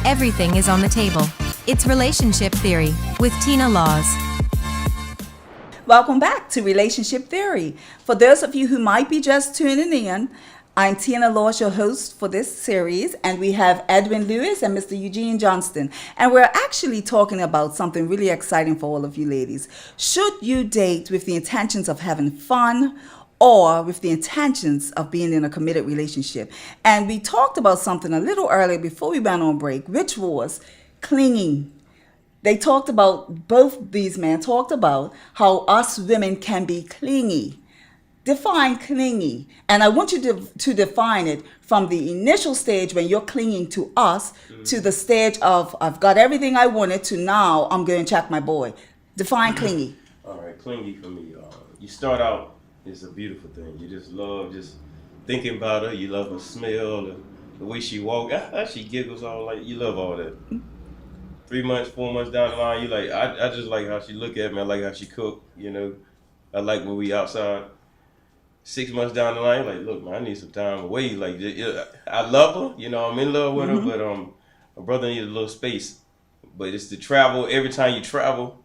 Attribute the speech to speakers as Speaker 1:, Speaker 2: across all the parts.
Speaker 1: Everything is on the table. It's Relationship Theory with Tina Laws.
Speaker 2: Welcome back to Relationship Theory. For those of you who might be just tuning in, I'm Tina Laws, your host for this series, and we have Edwin Lewis and Mr. Eugene Johnston. And we're actually talking about something really exciting for all of you ladies. Should you date with the intentions of having fun or with the intentions of being in a committed relationship? And we talked about something a little earlier before we went on break, which was clinging. They talked about, both these men talked about how us women can be clingy. Define clingy. And I want you to define it from the initial stage when you're clinging to us to the stage of I've got everything I wanted to now I'm going to check my boy. Define clingy.
Speaker 3: All right, clingy for me. You start out, it's a beautiful thing. You just love just thinking about her. You love her smell, the way she walks. She giggles all like, you love all that. 3 months, 4 months down the line, you like, I just like how she look at me. I like how she cook, you know. I like when we outside. 6 months down the line, like, look, man, I need some time away. Like, I love her, you know, I'm in love with her, but my brother needs a little space. But it's the travel. Every time you travel,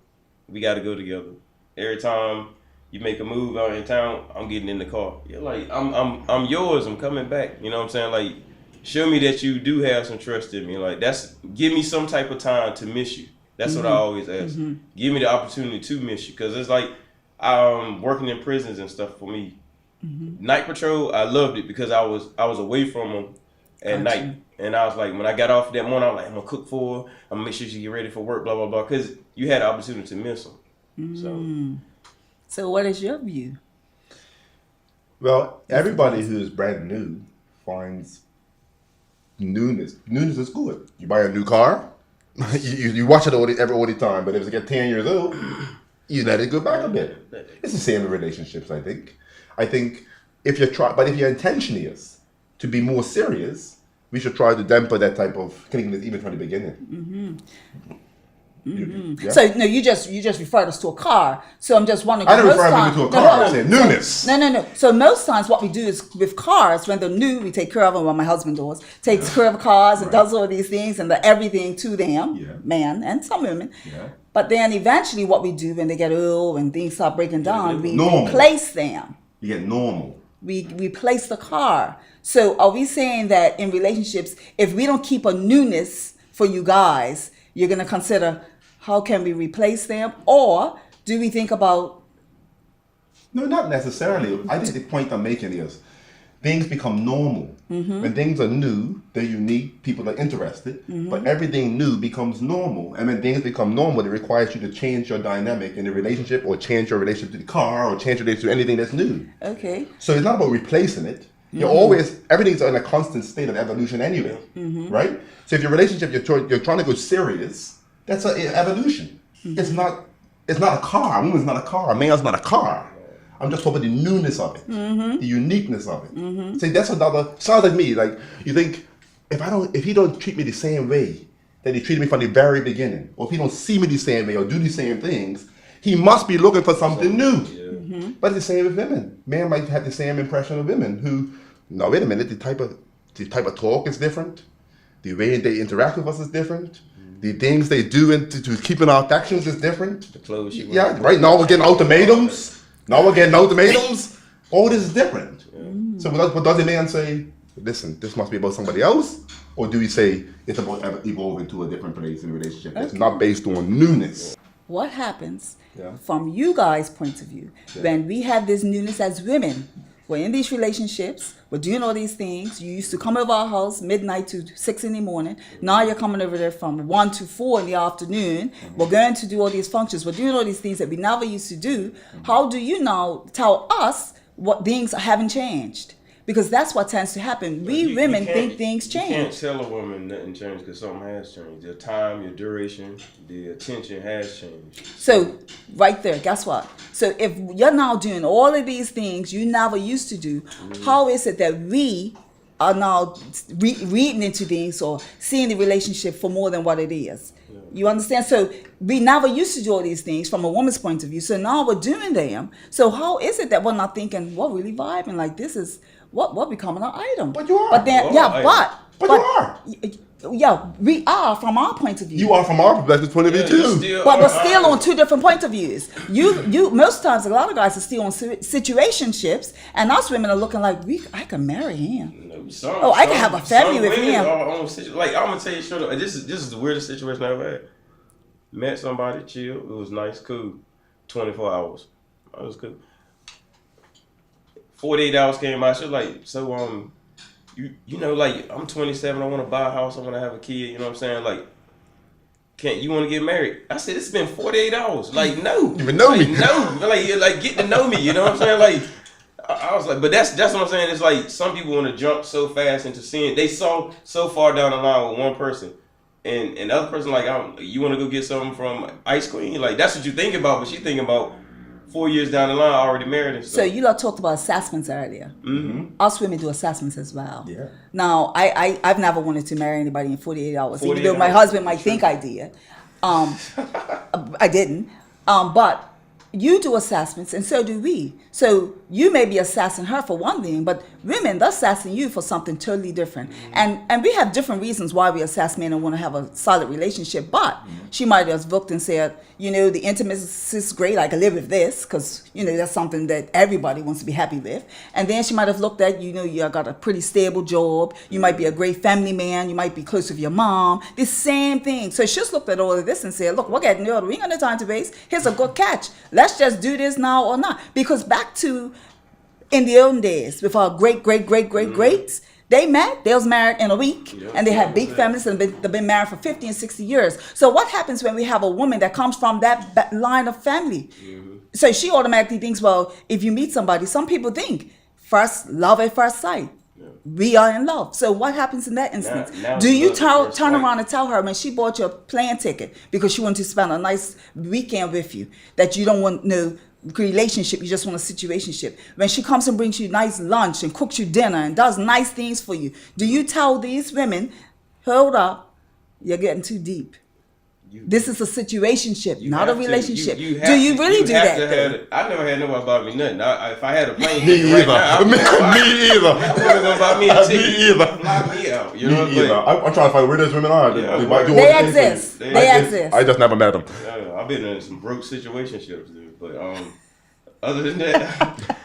Speaker 3: we got to go together. Every time you make a move out in town, I'm getting in the car. You're like, I'm yours. I'm coming back. You know what I'm saying? Like, show me that you do have some trust in me. Like, give me some type of time to miss you. That's what I always ask. Give me the opportunity to miss you, because it's like working in prisons and stuff for me. Night patrol, I loved it because I was away from them at night, and I was like, when I got off that morning, I was like, I'm gonna cook for her. I'm gonna make sure she get ready for work, blah blah blah, because you had the opportunity to miss them.
Speaker 2: So what is your view?
Speaker 4: Well, everybody who's brand new finds newness. Newness is good. You buy a new car, you watch it all the time, but if it gets 10 years old, you let it go back a bit. It's the same in relationships, I think. If your intention is to be more serious, we should try to damper that type of clinginess even from the beginning. Yeah.
Speaker 2: So no, you just referred us to a car. So I'm just wondering.
Speaker 4: I didn't refer to a car. I said newness.
Speaker 2: No. So most times what we do is with cars, when they're new, we take care of them. Well, my husband takes care of cars and does all these things and everything to them, man and some women.
Speaker 4: Yeah.
Speaker 2: But then eventually, what we do when they get old and things start breaking down, we
Speaker 4: normal.
Speaker 2: replace them.
Speaker 4: You get normal.
Speaker 2: We replace the car. So are we saying that in relationships, if we don't keep a newness for you guys, you're going to consider how can we replace them? Or do we think about...
Speaker 4: No, not necessarily. I think the point I'm making is things become normal. When things are new, they're unique, people are interested, but everything new becomes normal. And when things become normal, it requires you to change your dynamic in the relationship, or change your relationship to the car, or change your relationship to anything that's new.
Speaker 2: Okay.
Speaker 4: So it's not about replacing it. You're everything's in a constant state of evolution anyway, right? So if your relationship, you're trying to go serious, that's an evolution. It's not a car. A woman's not a car. A man's not a car. I'm just talking about the newness of it, the uniqueness of it. See, that's another. Sounds like me. Like, you think if he don't treat me the same way that he treated me from the very beginning, or if he don't see me the same way or do the same things, he must be looking for something new. But it's the same with women. Men might have the same impression of women who, no, wait a minute, the type of talk is different, the way they interact with us is different. The things they do to keep in our affections is different.
Speaker 3: The clothes she wears.
Speaker 4: Yeah, right now we're getting ultimatums. All this is different. So what does the man say? Listen, this must be about somebody else? Or do we say it's about evolving to a different place in a relationship that's not based on newness?
Speaker 2: What happens from you guys' point of view when we have this newness as women? We're in these relationships, we're doing all these things. You used to come over our house midnight to 6 in the morning. Now you're coming over there from 1 to 4 in the afternoon. We're going to do all these functions. We're doing all these things that we never used to do. How do you now tell us what things haven't changed? Because that's what tends to happen. We women think things change.
Speaker 3: You can't tell a woman nothing changed because something has changed. Your time, your duration, the attention has changed.
Speaker 2: So right there, guess what? So if you're now doing all of these things you never used to do, how is it that we are now reading into things or seeing the relationship for more than what it is? You understand? So we never used to do all these things from a woman's point of view. So now we're doing them. So how is it that we're not thinking, we're really vibing? Like, this is what becoming an item.
Speaker 4: But you are.
Speaker 2: But then,
Speaker 4: but you are.
Speaker 2: yeah, we are from our point of view.
Speaker 4: You are from our perspective, point of view too.
Speaker 2: But we're still on two different points of views. You most times a lot of guys are still on situationships, and us women are looking like I can marry him. I can have a family with him.
Speaker 3: Like I'm gonna tell you straight up, this is the weirdest situation I ever had. Met somebody, chill, it was nice, cool. 24 hours, it was cool. 48 hours came by. She was like, so you know, like I'm 27, I want to buy a house, I want to have a kid. You know what I'm saying? Like, can't you want to get married? I said it's been 48 hours. Like no,
Speaker 4: even know me.
Speaker 3: No, like get to know me. You know what I'm saying? Like I was like, but that's what I'm saying. It's like some people want to jump so fast into seeing. They saw so far down the line with one person, and the other person like, you want to go get something from Ice Queen? Like that's what you think about, but she thinking about 4 years down the line, already married and stuff.
Speaker 2: So you lot talked about assessments earlier.
Speaker 3: Mm-hmm.
Speaker 2: Us women do assessments as well.
Speaker 4: Yeah.
Speaker 2: Now, I've never wanted to marry anybody in 48 hours, even though my husband might think I did. I didn't. But you do assessments, and so do we. So you may be assessing her for one thing, but women, they're assessing you for something totally different. Mm-hmm. And we have different reasons why we assess men and want to have a solid relationship. But she might have looked and said, you know, the intimacy is great. I can live with this because, you know, that's something that everybody wants to be happy with. And then she might have looked at, you know, you got a pretty stable job. You might be a great family man. You might be close with your mom. The same thing. So she just looked at all of this and said, look, we're getting older. We ain't got no time to waste. Here's a good catch. Let's just do this now or not. Because back to in the olden days with our greats, they met, they was married in a week, and they had big families, and they've been married for 50 and 60 years. So what happens when we have a woman that comes from that line of family? Mm-hmm. So she automatically thinks, well, if you meet somebody, some people think first love at first sight. Yeah. We are in love. So what happens in that instance? Now do you turn around and tell her when she bought you a plane ticket because she wanted to spend a nice weekend with you that you don't want no relationship, you just want a situationship? When she comes and brings you nice lunch and cooks you dinner and does nice things for you, do you tell these women, hold up, you're getting too deep? This is a situationship, not a relationship. Do you really do that?
Speaker 3: I never had nobody buy me nothing. If I had a plane
Speaker 4: me
Speaker 3: ticket
Speaker 4: either. Me either.
Speaker 3: I wasn't gonna buy me a ticket.
Speaker 4: Me either.
Speaker 3: Fly me out. You
Speaker 4: me
Speaker 3: know
Speaker 4: either. I'm trying to find where those women are.
Speaker 2: They exist. They exist.
Speaker 4: I just never met them.
Speaker 3: I've been in some broke situationships, dude. But other than that,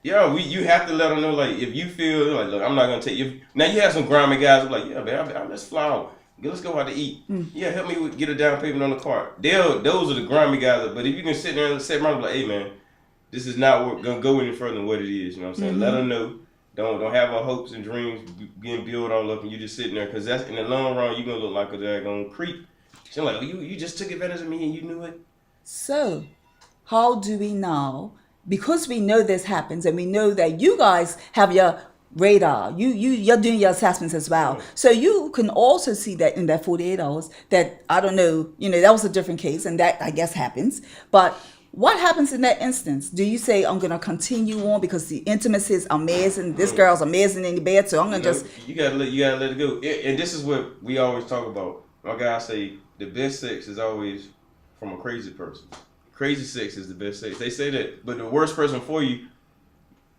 Speaker 3: you have to let them know, like, if you feel like, look, I'm not gonna take you. Now you have some grimy guys who are like, yeah, man, let's fly out. Let's go out to eat. Yeah, help me get a down payment on the car. Those are the grimy guys. But if you can sit there and sit around and be like, hey man, this is not gonna go any further than what it is. You know what I'm saying? Mm-hmm. Let them know. Don't have our hopes and dreams getting built all up and you just sitting there, because that's in the long run you're gonna look like a daggone creep. She's like, oh, you just took advantage of me and you knew it.
Speaker 2: So, how do we now? Because we know this happens and we know that you guys have your radar. You're doing your assessments as well. So you can also see that in that 48 hours that, I don't know, you know, that was a different case and that I guess happens. But what happens in that instance? Do you say, I'm going to continue on because the intimacy is amazing, this girl's amazing in the bed, so I'm going to just...
Speaker 3: You gotta let it go. And this is what we always talk about. My guys say the best sex is always from a crazy person. Crazy sex is the best sex. They say that, but the worst person for you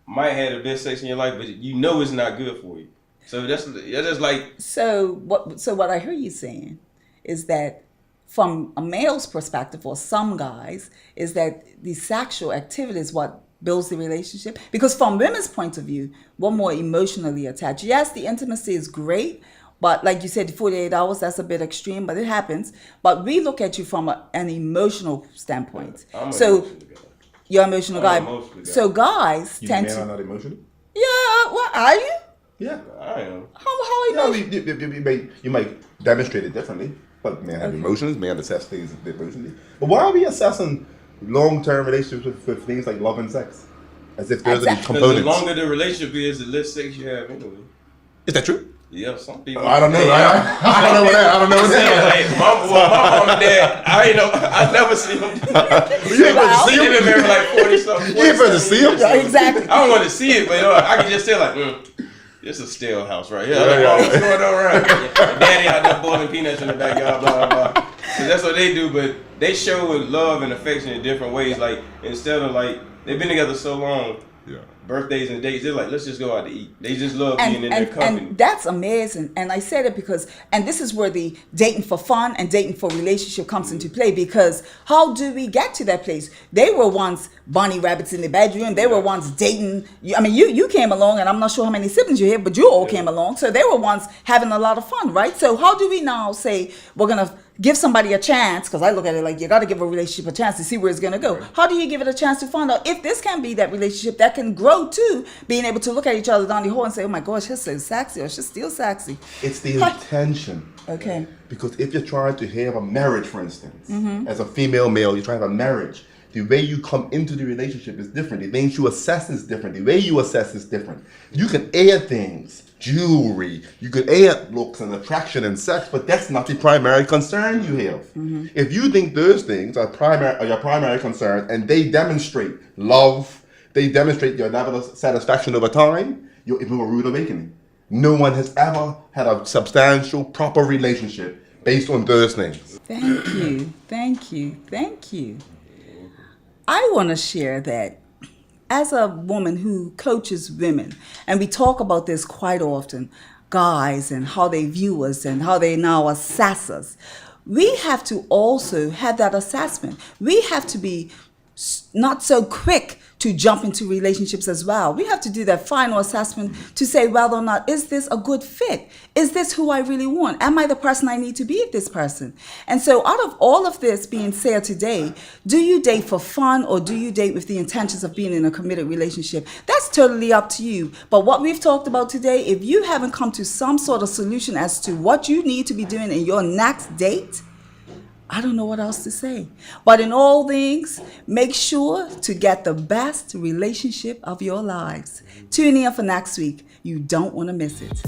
Speaker 3: might have the best sex in your life, but you know it's not good for you. So that's like... So
Speaker 2: what I hear you saying is that from a male's perspective, or some guys, is that the sexual activity is what builds the relationship. Because from women's point of view, we're more emotionally attached. Yes, the intimacy is great, but like you said, the 48 hours, that's a bit extreme, but it happens. But we look at you from an emotional standpoint. You're an emotional guy. So guys tend to...
Speaker 4: You are not emotional?
Speaker 2: Yeah, well, are you?
Speaker 4: Yeah,
Speaker 3: I am.
Speaker 2: How are you?
Speaker 4: You might demonstrate it differently, but men have emotions, men assess things emotionally. But why are we assessing long-term relationships with things like love and sex? As if there's any components.
Speaker 3: Because the longer the relationship is, the less sex you have anyway.
Speaker 4: Is that true?
Speaker 3: Yeah, some people.
Speaker 4: I don't know. I don't know what that. I don't know what that.
Speaker 3: My mom and dad, I never see them.
Speaker 4: You ain't supposed to see them.
Speaker 3: They've been married like 40 something.
Speaker 4: You ain't supposed to see them.
Speaker 2: Yeah, exactly.
Speaker 3: I don't want to see it, but I can just tell this is a stale house right here. What's going on around? Daddy out there boiling peanuts in the backyard, blah, blah, blah. So that's what they do, but they show love and affection in different ways. Like, instead of like, they've been together so long, birthdays and dates. They're like, let's just go out to eat. They just love being in their company.
Speaker 2: And that's amazing. And I said it because, and this is where the dating for fun and dating for relationship comes into play, because how do we get to that place? They were once bunny rabbits in the bedroom. They were once dating. I mean, you came along, and I'm not sure how many siblings you have, but you all came along. So they were once having a lot of fun, right? So how do we now say we're going to give somebody a chance? Because I look at it like you got to give a relationship a chance to see where it's going to go. How do you give it a chance to find out if this can be that relationship that can grow to being able to look at each other down the hall and say, oh my gosh, she's so sexy, or she's still sexy?
Speaker 4: It's the intention.
Speaker 2: Okay.
Speaker 4: Because if you're trying to have a marriage, for instance, as a female male, you're trying to have a marriage. The way you come into the relationship is different. The things you assess is different. The way you assess is different. You can add things, jewelry, you could add looks and attraction and sex, but that's not the primary concern you have. If you think those things are your primary concern and they demonstrate love, they demonstrate your level of satisfaction over time, you're into a rude awakening. No one has ever had a substantial, proper relationship based on those things.
Speaker 2: Thank you. Thank you. Thank you. I want to share that as a woman who coaches women, and we talk about this quite often, guys and how they view us and how they now assess us, we have to also have that assessment. We have to be not so quick to jump into relationships as well. We have to do that final assessment to say whether or not, is this a good fit? Is this who I really want? Am I the person I need to be with this person? And so out of all of this being said today, do you date for fun or do you date with the intentions of being in a committed relationship? That's totally up to you. But what we've talked about today, if you haven't come to some sort of solution as to what you need to be doing in your next date, I don't know what else to say. But in all things, make sure to get the best relationship of your lives. Tune in for next week. You don't want to miss it.